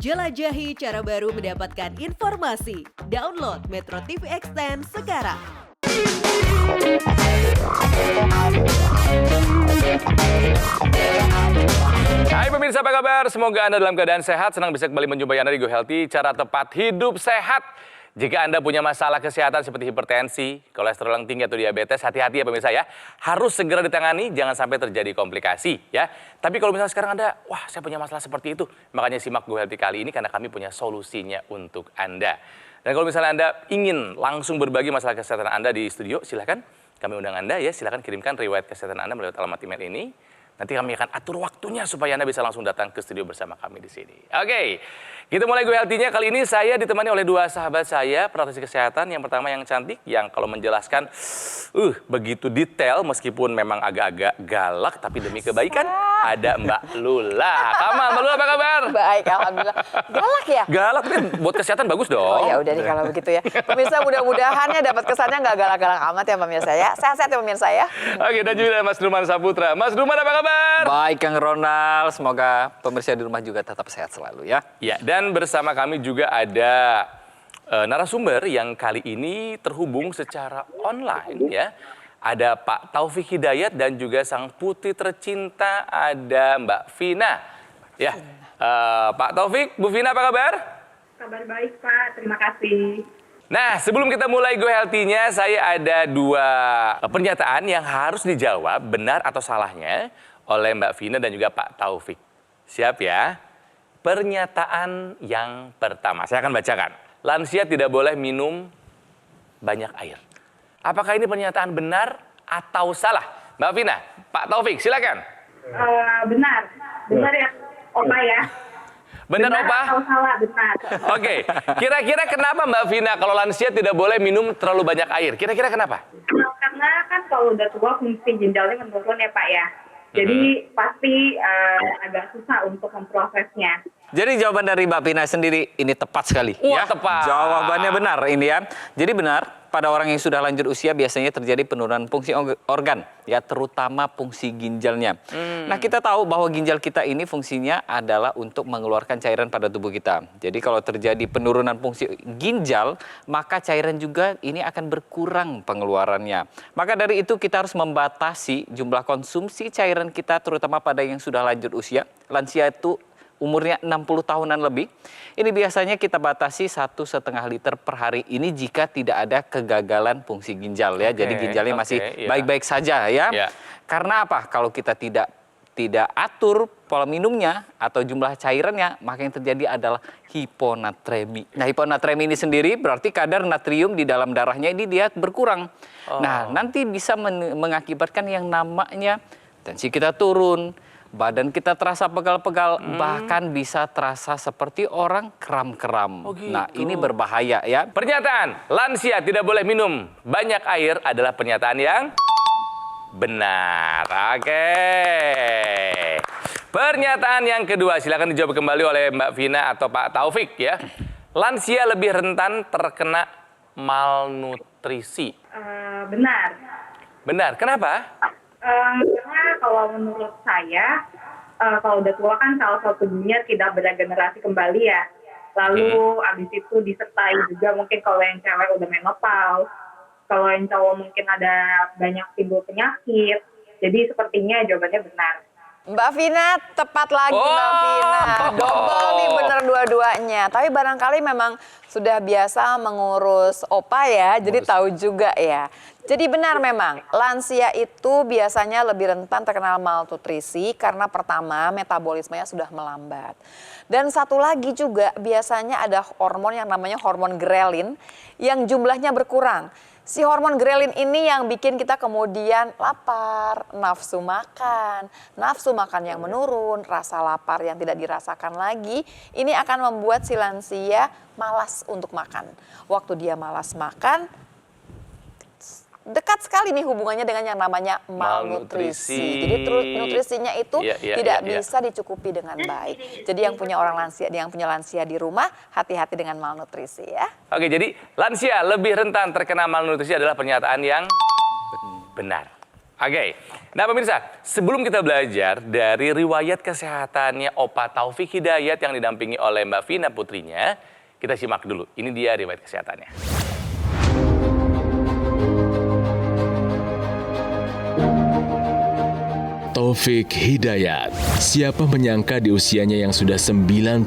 Jelajahi cara baru mendapatkan informasi. Download Metro TV Extend sekarang. Hai pemirsa, apa kabar? Semoga Anda dalam keadaan sehat. Senang bisa kembali menjumpai Anda di Go Healthy, cara tepat hidup sehat. Jika Anda punya masalah kesehatan seperti hipertensi, kolesterol yang tinggi atau diabetes, hati-hati ya pemirsa ya. Harus segera ditangani, jangan sampai terjadi komplikasi ya. Tapi kalau misalnya sekarang Anda, wah saya punya masalah seperti itu. Makanya simak Go Healthy kali ini karena kami punya solusinya untuk Anda. Dan kalau misalnya Anda ingin langsung berbagi masalah kesehatan Anda di studio, silahkan kami undang Anda ya. Silahkan kirimkan riwayat kesehatan Anda melalui alamat email ini. Nanti kami akan atur waktunya supaya Anda bisa langsung datang ke studio bersama kami di sini. Oke, kita mulai Go Healthy-nya. Kali ini saya ditemani oleh dua sahabat saya, praktisi kesehatan. Yang pertama yang cantik, yang kalau menjelaskan begitu detail meskipun memang agak-agak galak, tapi demi kebaikan ada Mbak Lula. Kamal, Mbak Lula apa kabar? Baik, alhamdulillah. Galak ya? Galak, tapi buat kesehatan bagus dong. Oh ya udah nih kalau begitu ya. Pemirsa mudah-mudahannya dapat kesannya nggak galak-galak amat ya pemirsa ya. Sehat-sehat ya pemirsa ya. Oke, dan juga ada Mas Duman Saputra. Mas Duman apa kabar? Baik Kang Ronald, semoga pemirsa di rumah juga tetap sehat selalu ya. Ya, dan bersama kami juga ada narasumber yang kali ini terhubung secara online ya. Ada Pak Taufik Hidayat dan juga sang putri tercinta ada Mbak Vina. Ya, Pak Taufik, Bu Vina apa kabar? Kabar baik Pak, terima kasih. Nah, sebelum kita mulai Go Healthy-nya, saya ada dua pernyataan yang harus dijawab benar atau salahnya oleh Mbak Vina dan juga Pak Taufik. Siap ya? Pernyataan yang pertama, saya akan bacakan. Lansia tidak boleh minum banyak air. Apakah ini pernyataan benar atau salah? Mbak Vina, Pak Taufik, silakan. Benar ya, Opa ya. Benar Opa? Atau salah, benar. Oke, kira-kira kenapa Mbak Vina kalau lansia tidak boleh minum terlalu banyak air? Kira-kira kenapa? Karena kan kalau udah tua fungsi ginjalnya menurun ya Pak ya. Jadi pasti agak susah untuk memprosesnya. Jadi jawaban dari Mbak Vina sendiri ini tepat sekali. Wah, ya. tepat. Jawabannya benar ini ya. Jadi benar, pada orang yang sudah lanjut usia biasanya terjadi penurunan fungsi organ, ya terutama fungsi ginjalnya. Nah kita tahu bahwa ginjal kita ini fungsinya adalah untuk mengeluarkan cairan pada tubuh kita. Jadi kalau terjadi penurunan fungsi ginjal, maka cairan juga ini akan berkurang pengeluarannya. Maka dari itu kita harus membatasi jumlah konsumsi cairan kita terutama pada yang sudah lanjut usia. Lansia itu umurnya 60 tahunan lebih, ini biasanya kita batasi 1,5 liter per hari ini jika tidak ada kegagalan fungsi ginjal ya. Jadi ginjalnya masih baik-baik saja ya. Karena apa? Kalau kita tidak atur pola minumnya atau jumlah cairannya, maka yang terjadi adalah hiponatremi. Nah, hiponatremi ini sendiri berarti kadar natrium di dalam darahnya ini dia berkurang. Nah, nanti bisa mengakibatkan yang namanya tensi kita turun, badan kita terasa pegal-pegal, bahkan bisa terasa seperti orang kram-kram. Oh, gitu. Nah, ini berbahaya ya. Pernyataan lansia tidak boleh minum banyak air adalah pernyataan yang benar. Oke. Pernyataan yang kedua, silakan dijawab kembali oleh Mbak Vina atau Pak Taufik ya. Lansia lebih rentan terkena malnutrisi. Benar. Benar, kenapa? Karena kalau menurut saya, kalau udah tua kan salah satunya tidak beregenerasi kembali ya. Lalu abis itu disertai juga mungkin kalau yang cewek udah menopause, kalau yang cowok mungkin ada banyak timbul penyakit. Jadi sepertinya jawabannya benar. Mbak Vina, tepat lagi Mbak Vina. Double nih bener dua-duanya. Tapi barangkali memang sudah biasa mengurus Opa ya, jadi tahu juga ya. Jadi benar memang, lansia itu biasanya lebih rentan terkena malnutrisi karena pertama metabolismenya sudah melambat. Dan satu lagi juga biasanya ada hormon yang namanya hormon grelin yang jumlahnya berkurang. Si hormon grelin ini yang bikin kita kemudian lapar, nafsu makan yang menurun, rasa lapar yang tidak dirasakan lagi. Ini akan membuat si lansia malas untuk makan. Waktu dia malas makan, dekat sekali nih hubungannya dengan yang namanya malnutrisi. Jadi nutrisinya itu tidak bisa dicukupi dengan baik. Jadi yang punya lansia di rumah, hati-hati dengan malnutrisi ya. Oke, jadi lansia lebih rentan terkena malnutrisi adalah pernyataan yang benar. Oke, nah pemirsa, sebelum kita belajar dari riwayat kesehatannya Opa Taufik Hidayat yang didampingi oleh Mbak Vina putrinya, kita simak dulu. Ini dia riwayat kesehatannya. Taufik Hidayat, siapa menyangka di usianya yang sudah 98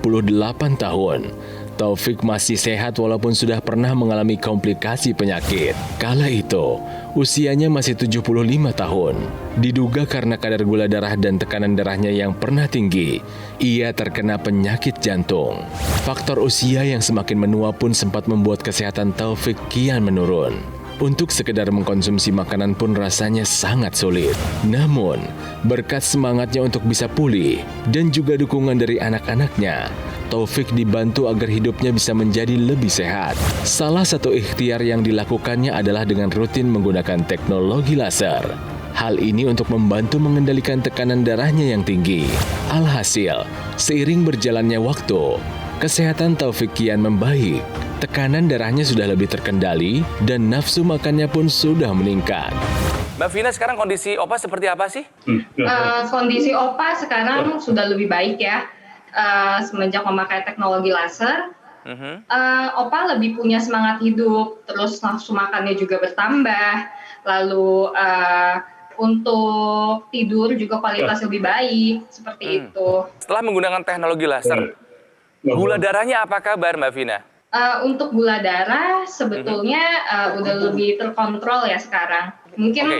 tahun, Taufik masih sehat walaupun sudah pernah mengalami komplikasi penyakit. Kala itu, usianya masih 75 tahun. Diduga karena kadar gula darah dan tekanan darahnya yang pernah tinggi, ia terkena penyakit jantung. Faktor usia yang semakin menua pun sempat membuat kesehatan Taufik kian menurun. Untuk sekedar mengkonsumsi makanan pun rasanya sangat sulit. Namun, berkat semangatnya untuk bisa pulih dan juga dukungan dari anak-anaknya, Taufik dibantu agar hidupnya bisa menjadi lebih sehat. Salah satu ikhtiar yang dilakukannya adalah dengan rutin menggunakan teknologi laser. Hal ini untuk membantu mengendalikan tekanan darahnya yang tinggi. Alhasil, seiring berjalannya waktu, kesehatan Taufik kian membaik. Tekanan darahnya sudah lebih terkendali dan nafsu makannya pun sudah meningkat. Mbak Vina, sekarang kondisi Opa seperti apa sih? Kondisi Opa sekarang sudah lebih baik ya. Semenjak memakai teknologi laser, Opa lebih punya semangat hidup, terus nafsu makannya juga bertambah, lalu untuk tidur juga kualitas lebih baik, seperti itu. Setelah menggunakan teknologi laser, gula darahnya apa kabar Mbak Vina? Untuk gula darah sebetulnya udah lebih terkontrol ya sekarang. Mungkin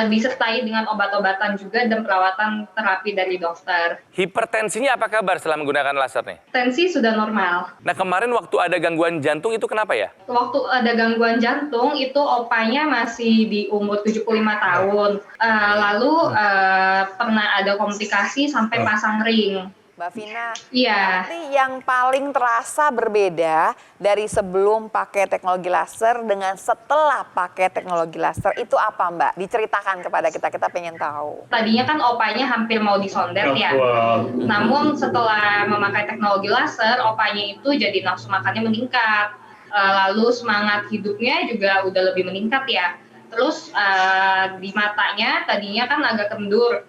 disertai dengan obat-obatan juga dan perawatan terapi dari dokter. Hipertensinya apa kabar setelah menggunakan laser nih? Tensi sudah normal. Nah kemarin waktu ada gangguan jantung itu kenapa ya? Waktu ada gangguan jantung itu opanya masih di umur 75 tahun. Lalu pernah ada komplikasi sampai pasang ring. Mbak Vina, Iya. berarti yang paling terasa berbeda dari sebelum pakai teknologi laser dengan setelah pakai teknologi laser itu apa Mbak? Diceritakan kepada kita, kita pengen tahu. Tadinya kan opanya hampir mau disondet ya. Namun setelah memakai teknologi laser, opanya itu jadi nafsu makannya meningkat. Lalu semangat hidupnya juga udah lebih meningkat ya. Terus di matanya tadinya kan agak kendur.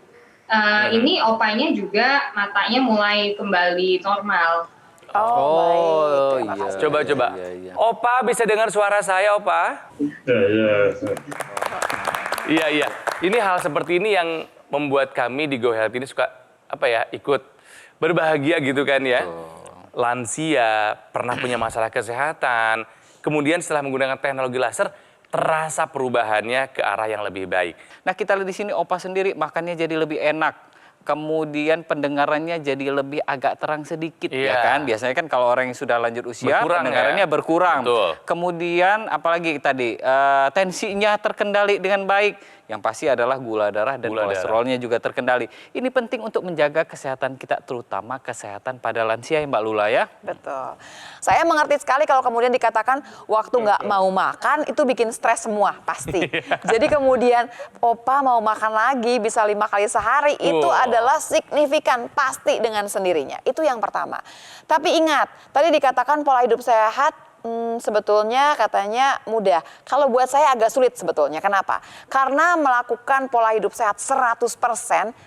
Ini opanya juga matanya mulai kembali normal. Oh, baik. iya. Coba-coba. Iya. Opa bisa dengar suara saya, Opa? Iya. Ini hal seperti ini yang membuat kami di Go Health ini suka ikut berbahagia gitu kan ya. Lansia, pernah punya masalah kesehatan, kemudian setelah menggunakan teknologi laser terasa perubahannya ke arah yang lebih baik. Nah kita lihat di sini Opa sendiri makannya jadi lebih enak. Kemudian pendengarannya jadi lebih agak terang sedikit ya kan. Biasanya kan kalau orang yang sudah lanjut usia Berkurang, pendengarannya ya? berkurang. Betul. Kemudian apalagi tadi tensinya terkendali dengan baik. Yang pasti adalah gula darah dan kolesterolnya juga terkendali. Ini penting untuk menjaga kesehatan kita, terutama kesehatan pada lansia ya Mbak Lula ya. Betul. Saya mengerti sekali kalau kemudian dikatakan waktu nggak mau makan itu bikin stres semua, pasti. Jadi kemudian Opa mau makan lagi bisa 5 kali sehari, itu adalah signifikan, pasti dengan sendirinya. Itu yang pertama. Tapi ingat, tadi dikatakan pola hidup sehat, sebetulnya katanya mudah. Kalau buat saya agak sulit sebetulnya. Kenapa? Karena melakukan pola hidup sehat 100%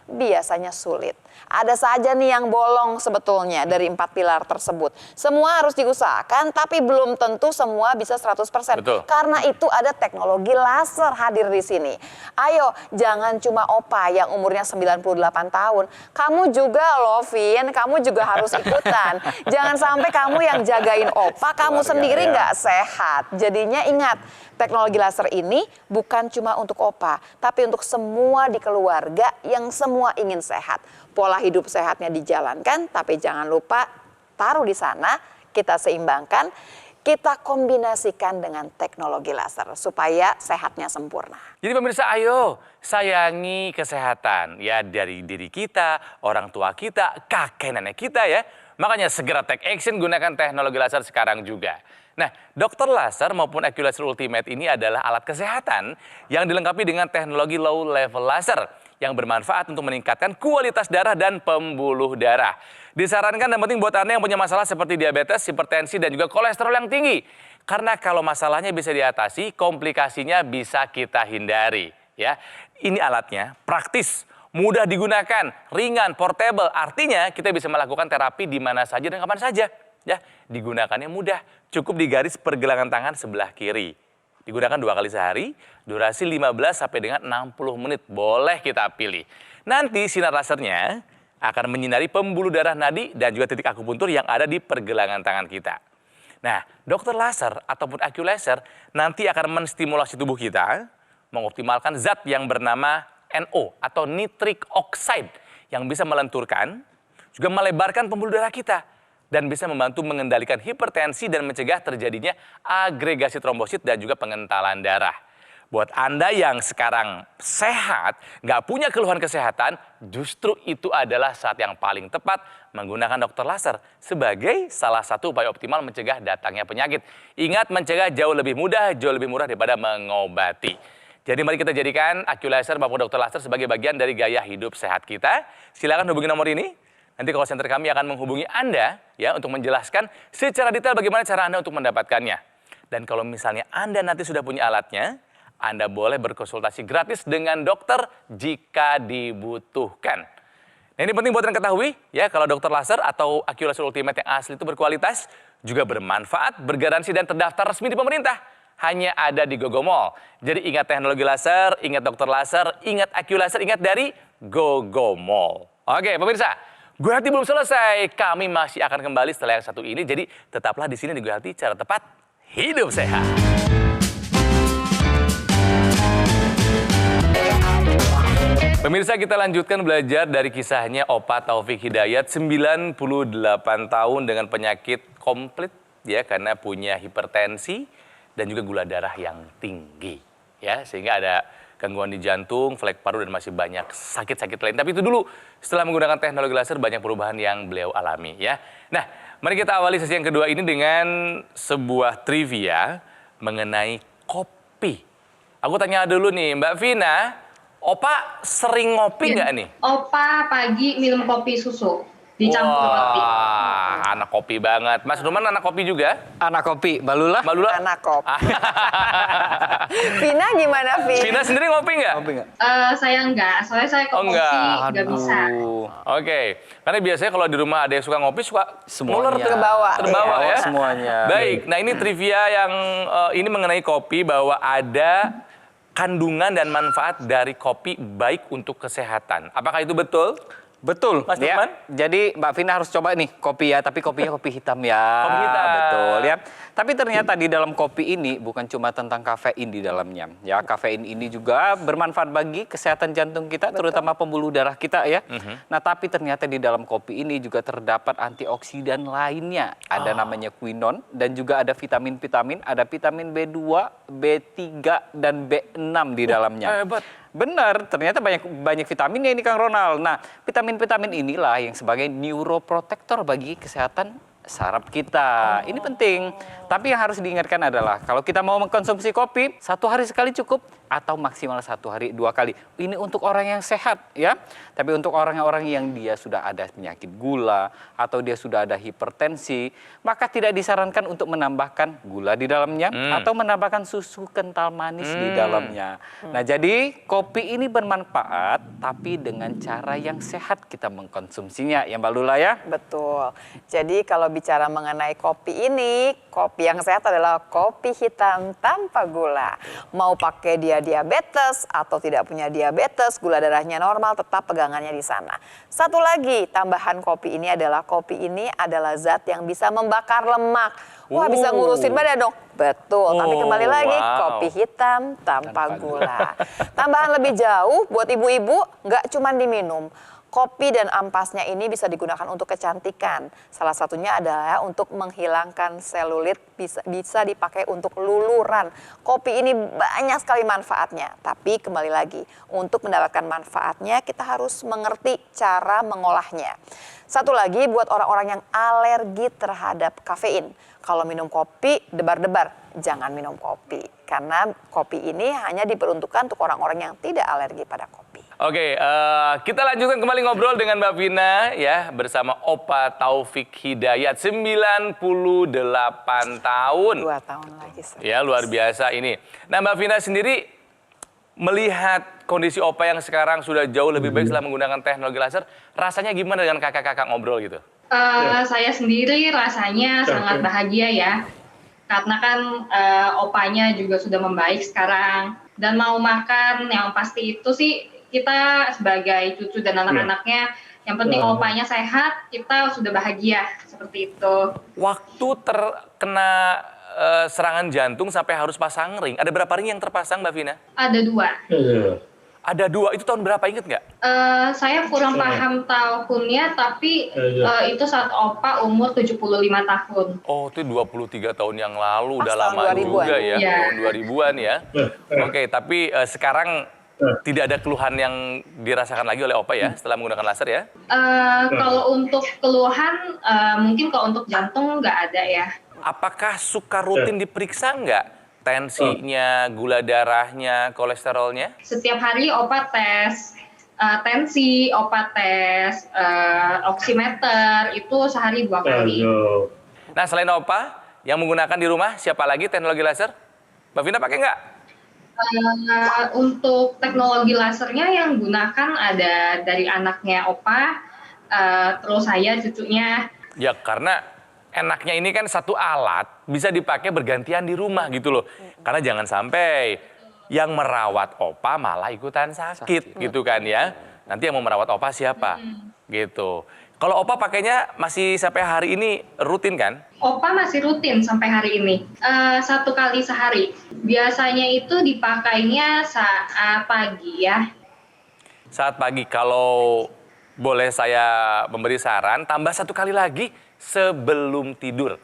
biasanya sulit. Ada saja nih yang bolong sebetulnya dari 4 pilar tersebut. Semua harus diusahakan, tapi belum tentu semua bisa 100%. Betul. Karena itu ada teknologi laser hadir di sini. Ayo, jangan cuma Opa yang umurnya 98 tahun. Kamu juga loh, Vin, kamu juga harus ikutan. Jangan sampai kamu yang jagain Opa, kamu sendiri nggak sehat. Jadinya ingat, teknologi laser ini bukan cuma untuk Opa, tapi untuk semua di keluarga yang semua ingin sehat. Pola hidup sehatnya dijalankan, tapi jangan lupa taruh di sana, kita seimbangkan, kita kombinasikan dengan teknologi laser supaya sehatnya sempurna. Jadi pemirsa, ayo sayangi kesehatan ya dari diri kita, orang tua kita, kakek nenek kita ya. Makanya segera take action, gunakan teknologi laser sekarang juga. Nah, dokter laser maupun AccuLaser Ultimate ini adalah alat kesehatan yang dilengkapi dengan teknologi low level laser yang bermanfaat untuk meningkatkan kualitas darah dan pembuluh darah. Disarankan dan penting buat Anda yang punya masalah seperti diabetes, hipertensi, dan juga kolesterol yang tinggi. Karena kalau masalahnya bisa diatasi, komplikasinya bisa kita hindari. Ya, Ini alatnya praktis, mudah digunakan, ringan, portable. Artinya kita bisa melakukan terapi di mana saja dan kapan saja. Ya, digunakannya mudah. Cukup di garis pergelangan tangan sebelah kiri. Digunakan 2 kali sehari, durasi 15 sampai dengan 60 menit. Boleh kita pilih. Nanti sinar lasernya akan menyinari pembuluh darah nadi dan juga titik akupuntur yang ada di pergelangan tangan kita. Nah, dokter laser ataupun aculaser nanti akan menstimulasi tubuh kita, mengoptimalkan zat yang bernama NO atau nitric oxide yang bisa melenturkan, juga melebarkan pembuluh darah kita dan bisa membantu mengendalikan hipertensi dan mencegah terjadinya agregasi trombosit dan juga pengentalan darah. Buat Anda yang sekarang sehat, nggak punya keluhan kesehatan, justru itu adalah saat yang paling tepat menggunakan dokter laser sebagai salah satu upaya optimal mencegah datangnya penyakit. Ingat, mencegah jauh lebih mudah, jauh lebih murah daripada mengobati. Jadi mari kita jadikan aculaser maupun dokter laser sebagai bagian dari gaya hidup sehat kita. Silakan hubungi nomor ini. Nanti call center kami akan menghubungi Anda ya untuk menjelaskan secara detail bagaimana cara Anda untuk mendapatkannya. Dan kalau misalnya Anda nanti sudah punya alatnya, Anda boleh berkonsultasi gratis dengan dokter jika dibutuhkan. Nah, ini penting buat Anda ketahui ya, kalau dokter laser atau aculaser ultimate yang asli itu berkualitas, juga bermanfaat, bergaransi dan terdaftar resmi di pemerintah. Hanya ada di Gogo Mall. Jadi ingat teknologi laser, ingat dokter laser, ingat aculaser, ingat dari Gogo Mall. Oke, pemirsa, Gue Healthy belum selesai. Kami masih akan kembali setelah yang satu ini. Jadi tetaplah di sini di Gue Healthy, cara tepat hidup sehat. Pemirsa, kita lanjutkan belajar dari kisahnya Opa Taufik Hidayat, 98 tahun dengan penyakit komplit ya, karena punya hipertensi dan juga gula darah yang tinggi ya, sehingga ada gangguan di jantung, flek paru dan masih banyak sakit-sakit lain. Tapi itu dulu, setelah menggunakan teknologi laser banyak perubahan yang beliau alami ya. Nah, mari kita awali sesi yang kedua ini dengan sebuah trivia mengenai kopi. Aku tanya dulu nih, Mbak Vina, Opa sering ngopi nggak nih? Opa pagi minum kopi susu dicampur roti. Wah, anak kopi banget. Mas Ruman anak kopi juga? Anak kopi, Mbak Lula? Mbak Lula? Anak kopi. Vina gimana, Vina? Vina sendiri ngopi nggak? Ngopi nggak? Saya enggak, soalnya saya Oh, kopi enggak. nggak bisa. Oke, karena biasanya kalau di rumah ada yang suka ngopi, suka Semuanya. nular Terbawa. terbawa Iya, ya. semuanya. Baik, nah ini trivia yang ini mengenai kopi, bahwa ada kandungan dan manfaat dari kopi baik untuk kesehatan. Apakah itu betul? Betul, Mas ya. Nurman? Jadi Mbak Vina harus coba nih kopi ya, tapi kopinya kopi hitam ya. Kopi hitam. Betul ya. Tapi ternyata di dalam kopi ini bukan cuma tentang kafein di dalamnya. Ya, kafein ini juga bermanfaat bagi kesehatan jantung kita, terutama pembuluh darah kita ya. Nah, tapi ternyata di dalam kopi ini juga terdapat antioksidan lainnya. Ada namanya quinone dan juga ada vitamin-vitamin, ada vitamin B2, B3 dan B6 di dalamnya. Hebat. Benar, ternyata banyak vitaminnya ini Kang Ronald. Nah, vitamin-vitamin inilah yang sebagai neuroprotector bagi kesehatan saraf kita. Ini penting. Tapi yang harus diingatkan adalah kalau kita mau mengkonsumsi kopi, 1 hari sekali cukup atau maksimal 1 hari 2 kali. Ini untuk orang yang sehat ya. Tapi untuk orang-orang yang dia sudah ada penyakit gula atau dia sudah ada hipertensi, maka tidak disarankan untuk menambahkan gula di dalamnya atau menambahkan susu kental manis di dalamnya. Nah, jadi kopi ini bermanfaat tapi dengan cara yang sehat kita mengkonsumsinya ya Mbak Lula ya. Betul. Jadi kalau bicara mengenai kopi ini, kopi yang sehat adalah kopi hitam tanpa gula. Mau pakai dia diabetes atau tidak punya diabetes, gula darahnya normal, tetap pegangannya di sana. Satu lagi, tambahan kopi ini adalah zat yang bisa membakar lemak. Wah, bisa ngurusin badan dong. Betul, tapi kembali lagi, kopi hitam tanpa gula. Tambahan lebih jauh buat ibu-ibu, nggak cuma diminum. Kopi dan ampasnya ini bisa digunakan untuk kecantikan. Salah satunya adalah untuk menghilangkan selulit, bisa dipakai untuk luluran. Kopi ini banyak sekali manfaatnya. Tapi kembali lagi, untuk mendapatkan manfaatnya kita harus mengerti cara mengolahnya. Satu lagi buat orang-orang yang alergi terhadap kafein. Kalau minum kopi, debar-debar, jangan minum kopi. Karena kopi ini hanya diperuntukkan untuk orang-orang yang tidak alergi pada kopi. Oke, kita lanjutkan kembali ngobrol dengan Mbak Vina ya, bersama Opa Taufik Hidayat, 98 tahun. 2 tahun lagi. Ya, luar biasa ini. Nah, Mbak Vina sendiri melihat kondisi Opa yang sekarang sudah jauh lebih baik setelah menggunakan teknologi laser, rasanya gimana dengan kakak-kakak ngobrol gitu? Saya sendiri rasanya sangat bahagia ya. Karena kan opanya juga sudah membaik sekarang. Dan mau makan yang pasti itu sih kita sebagai cucu dan anak-anaknya, yang penting opanya sehat, kita sudah bahagia. Seperti itu. Waktu terkena serangan jantung sampai harus pasang ring, ada berapa ring yang terpasang Mbak Vina? Ada 2. Ada 2, itu tahun berapa, inget nggak? Saya kurang paham tahunnya, tapi itu saat Opa umur 75 tahun. Oh, itu 23 tahun yang lalu, Pas udah tahun lama 2000-an. juga ya, Iya. tahun 2000-an ya. Oke, tapi sekarang tidak ada keluhan yang dirasakan lagi oleh Opa ya, setelah menggunakan laser ya? Kalau untuk keluhan, mungkin kalau untuk jantung nggak ada ya. Apakah suka rutin diperiksa nggak? Tensinya, gula darahnya, kolesterolnya? Setiap hari Opa tes tensi, Opa tes oximeter, itu sehari 2 kali. Nah, selain Opa, yang menggunakan di rumah, siapa lagi teknologi laser? Mbak Vina pakai nggak? Untuk teknologi lasernya yang gunakan ada dari anaknya Opa, terus saya cucunya. Ya, karena enaknya ini kan satu alat bisa dipakai bergantian di rumah gitu loh. Karena jangan sampai yang merawat Opa malah ikutan sakit gitu kan ya. Nanti yang mau merawat Opa siapa? Gitu. Kalau Opa pakainya masih sampai hari ini rutin kan? Opa masih rutin sampai hari ini, 1 kali sehari. Biasanya itu dipakainya saat pagi ya. Saat pagi, kalau boleh saya memberi saran, tambah 1 kali lagi sebelum tidur.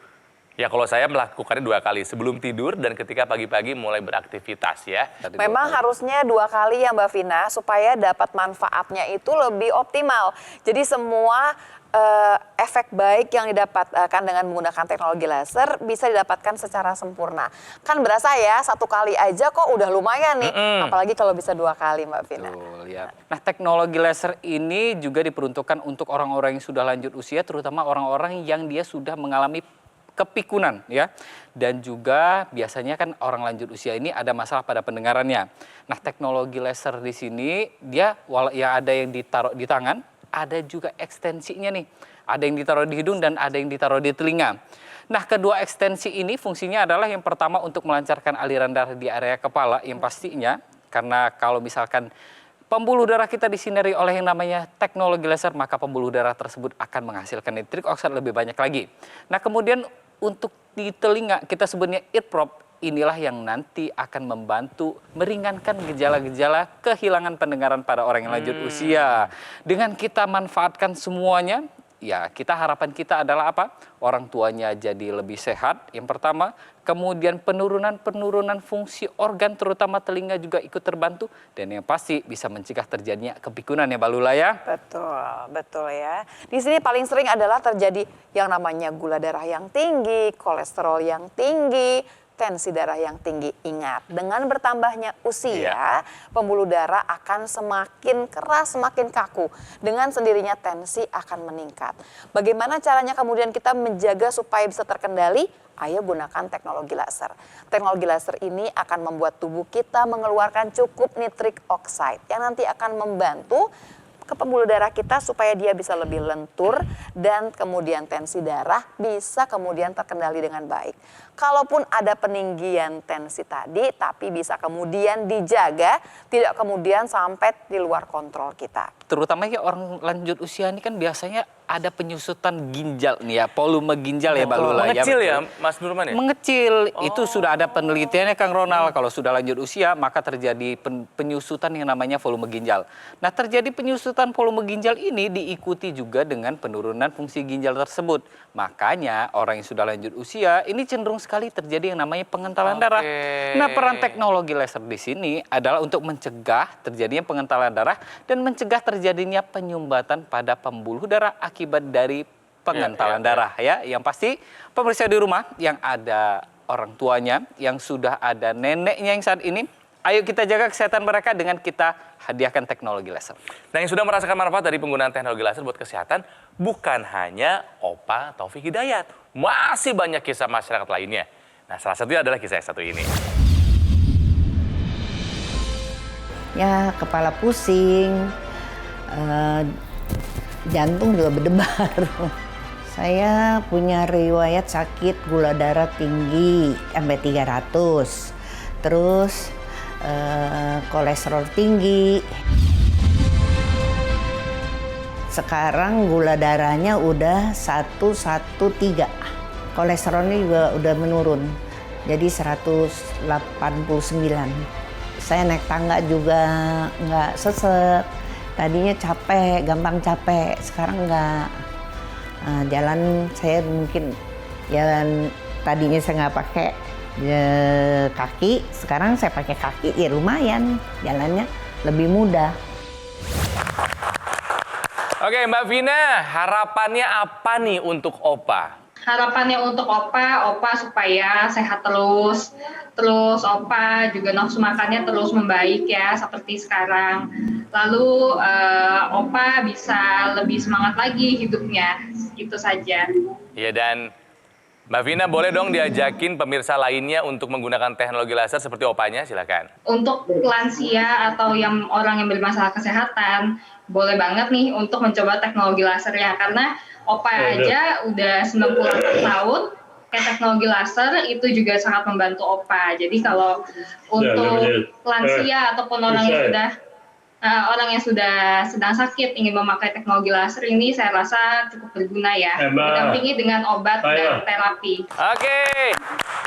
Ya kalau saya melakukannya 2 kali, sebelum tidur dan ketika pagi-pagi mulai beraktivitas ya. Memang harusnya 2 kali ya Mbak Vina, supaya dapat manfaatnya itu lebih optimal. Jadi semua efek baik yang didapatkan dengan menggunakan teknologi laser bisa didapatkan secara sempurna. Kan berasa ya 1 kali aja kok udah lumayan nih, apalagi kalau bisa 2 kali Mbak Vina. Betul, ya. Nah, teknologi laser ini juga diperuntukkan untuk orang-orang yang sudah lanjut usia, terutama orang-orang yang dia sudah mengalami kepikunan ya. Dan juga biasanya kan orang lanjut usia ini ada masalah pada pendengarannya. Nah, teknologi laser di sini dia ya ada yang ditaruh di tangan, ada juga ekstensinya nih. Ada yang ditaruh di hidung dan ada yang ditaruh di telinga. Nah, kedua ekstensi ini fungsinya adalah yang pertama untuk melancarkan aliran darah di area kepala yang pastinya karena kalau misalkan pembuluh darah kita disinari oleh yang namanya teknologi laser, maka pembuluh darah tersebut akan menghasilkan nitrik oksid lebih banyak lagi. Nah, kemudian untuk di telinga kita sebutnya ear probe, inilah yang nanti akan membantu meringankan gejala-gejala kehilangan pendengaran pada orang yang lanjut usia. Dengan kita manfaatkan semuanya, ya kita harapan kita adalah apa? Orang tuanya jadi lebih sehat, yang pertama. Kemudian penurunan fungsi organ terutama telinga juga ikut terbantu. Dan yang pasti bisa mencegah terjadinya kepikunan ya Mbak Lula ya. Betul ya. Di sini paling sering adalah terjadi yang namanya gula darah yang tinggi, kolesterol yang tinggi, tensi darah yang tinggi. Ingat, dengan bertambahnya usia, pembuluh darah akan semakin keras, semakin kaku. Dengan sendirinya tensi akan meningkat. Bagaimana caranya kemudian kita menjaga supaya bisa terkendali? Ayo gunakan teknologi laser. Teknologi laser ini akan membuat tubuh kita mengeluarkan cukup nitrik oxide yang nanti akan membantu ke pembuluh darah kita supaya dia bisa lebih lentur dan kemudian tensi darah bisa kemudian terkendali dengan baik. Kalaupun ada peninggian tensi tadi, tapi bisa kemudian dijaga, tidak kemudian sampai di luar kontrol kita. Terutama ya orang lanjut usia ini kan biasanya ada penyusutan ginjal nih ya, volume ginjal ya Mbak Lula. Mengecil ya betul. Mas Nurman ya? Mengecil, itu sudah ada penelitiannya Kang Ronald. Kalau sudah lanjut usia maka terjadi penyusutan yang namanya volume ginjal. Nah, terjadi penyusutan volume ginjal ini diikuti juga dengan penurunan fungsi ginjal tersebut. Makanya orang yang sudah lanjut usia ini cenderung sekali terjadi yang namanya pengentalan darah. Nah, peran teknologi laser di sini adalah untuk mencegah terjadinya pengentalan darah dan mencegah terjadinya penyumbatan pada pembuluh darah akibat dari pengentalan darah ya. Yang pasti pemirsa di rumah yang ada orang tuanya, yang sudah ada neneknya yang saat ini, ayo kita jaga kesehatan mereka dengan kita hadiahkan teknologi laser. Nah, yang sudah merasakan manfaat dari penggunaan teknologi laser buat kesehatan bukan hanya Opa Taufik Hidayat, masih banyak kisah masyarakat lainnya. Nah, salah satunya adalah kisah yang satu ini. Ya kepala pusing, jantung juga berdebar. Saya punya riwayat sakit gula darah tinggi sampai 300, terus kolesterol tinggi. Sekarang gula darahnya udah 113, kolesterolnya juga udah menurun, jadi 189. Saya naik tangga juga nggak seset. Tadinya capek, gampang capek. Sekarang nggak. Jalan saya mungkin jalan tadinya saya nggak pakai kaki. Sekarang saya pakai kaki, ya lumayan. Jalannya lebih mudah. Oke, Mbak Vina, harapannya apa nih untuk Opa? Harapannya untuk Opa supaya sehat terus Opa juga nafsu makannya terus membaik ya seperti sekarang. Lalu Opa bisa lebih semangat lagi hidupnya, itu saja. Ya, dan Mbak Vina boleh dong diajakin pemirsa lainnya untuk menggunakan teknologi laser seperti Opanya, silakan. Untuk lansia atau orang yang bermasalah kesehatan, boleh banget nih untuk mencoba teknologi laser ya, karena Opa aja udah 94 tahun, kayak teknologi laser itu juga sangat membantu Opa. Jadi kalau untuk lansia ataupun orang yang sudah sedang sakit ingin memakai teknologi laser ini, saya rasa cukup berguna ya, didampingi dengan obat dan terapi. Oke,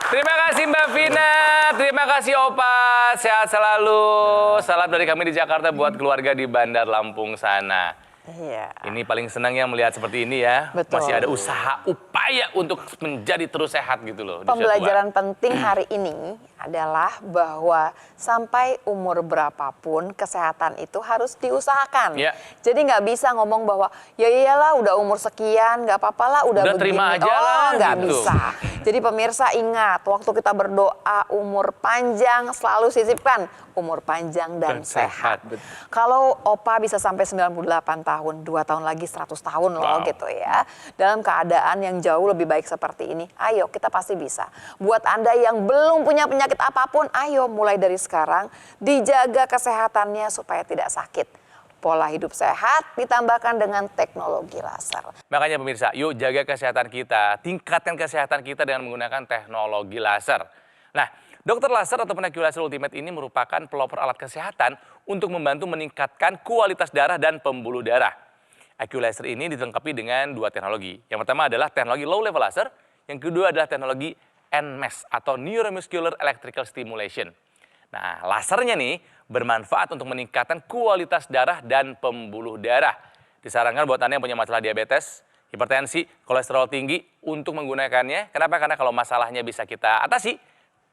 terima kasih Mbak Vina, terima kasih Opa, sehat selalu. Salam dari kami di Jakarta buat keluarga di Bandar Lampung sana. Iya. Ini paling senang yang melihat seperti ini ya. Betul. Masih ada usaha, upaya untuk menjadi terus sehat gitu loh. Pembelajaran penting hari ini adalah bahwa sampai umur berapapun kesehatan itu harus diusahakan. Ya. Jadi nggak bisa ngomong bahwa ya iyalah udah umur sekian nggak apa-apa lah udah begini. Terima aja lah, nggak gitu. bisa. Jadi pemirsa ingat waktu kita berdoa umur panjang selalu sisipkan umur panjang dan sehat. Kalau Opa bisa sampai 98 tahun, 2 tahun lagi 100 tahun loh gitu ya. Dalam keadaan yang jauh lebih baik seperti ini, ayo kita pasti bisa. Buat Anda yang belum punya penyakit apapun, ayo mulai dari sekarang dijaga kesehatannya supaya tidak sakit. Pola hidup sehat ditambahkan dengan teknologi laser. Makanya pemirsa, yuk jaga kesehatan kita, tingkatkan kesehatan kita dengan menggunakan teknologi laser. Nah, dokter laser atau AccuLaser Ultimate ini merupakan pelopor alat kesehatan untuk membantu meningkatkan kualitas darah dan pembuluh darah. AccuLaser ini dilengkapi dengan 2 teknologi. Yang pertama adalah teknologi low level laser, yang kedua adalah teknologi NMES atau Neuromuscular Electrical Stimulation. Nah, lasernya nih bermanfaat untuk meningkatkan kualitas darah dan pembuluh darah. Disarankan buat Anda yang punya masalah diabetes, hipertensi, kolesterol tinggi untuk menggunakannya. Kenapa? Karena kalau masalahnya bisa kita atasi,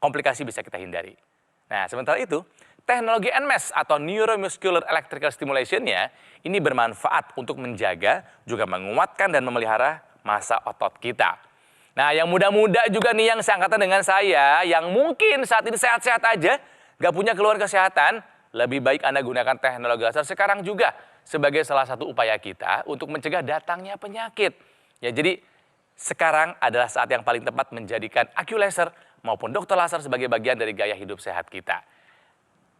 komplikasi bisa kita hindari. Nah, sementara itu, teknologi NMES atau Neuromuscular Electrical Stimulation-nya ini bermanfaat untuk menjaga, juga menguatkan dan memelihara massa otot kita. Nah, yang muda-muda juga nih yang seangkatan dengan saya, yang mungkin saat ini sehat-sehat aja, gak punya keluhan kesehatan, lebih baik Anda gunakan teknologi laser sekarang juga sebagai salah satu upaya kita untuk mencegah datangnya penyakit. Ya, jadi sekarang adalah saat yang paling tepat menjadikan AccuLaser maupun dokter laser sebagai bagian dari gaya hidup sehat kita.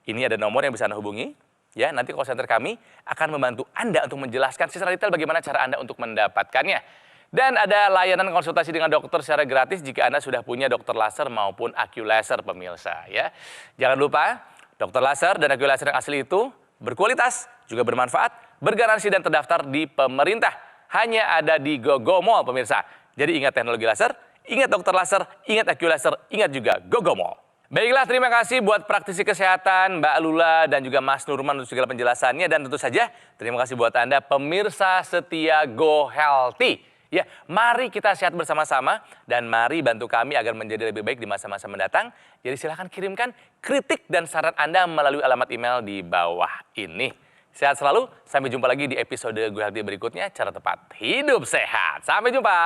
Ini ada nomor yang bisa Anda hubungi. Ya, nanti call center kami akan membantu Anda untuk menjelaskan secara detail bagaimana cara Anda untuk mendapatkannya. Dan ada layanan konsultasi dengan dokter secara gratis jika Anda sudah punya dokter laser maupun AccuLaser pemirsa. Ya, jangan lupa dokter laser dan AccuLaser yang asli itu berkualitas, juga bermanfaat, bergaransi dan terdaftar di pemerintah. Hanya ada di GoGo Mall pemirsa. Jadi ingat teknologi laser, ingat dokter laser, ingat AccuLaser, ingat juga GoGo Mall. Baiklah, terima kasih buat praktisi kesehatan Mbak Lula dan juga Mas Nurman untuk segala penjelasannya. Dan tentu saja terima kasih buat Anda pemirsa setia Go Healthy. Ya, mari kita sehat bersama-sama dan mari bantu kami agar menjadi lebih baik di masa-masa mendatang. Jadi silahkan kirimkan kritik dan saran Anda melalui alamat email di bawah ini. Sehat selalu, sampai jumpa lagi di episode Go Healthy berikutnya. Cara tepat hidup sehat. Sampai jumpa.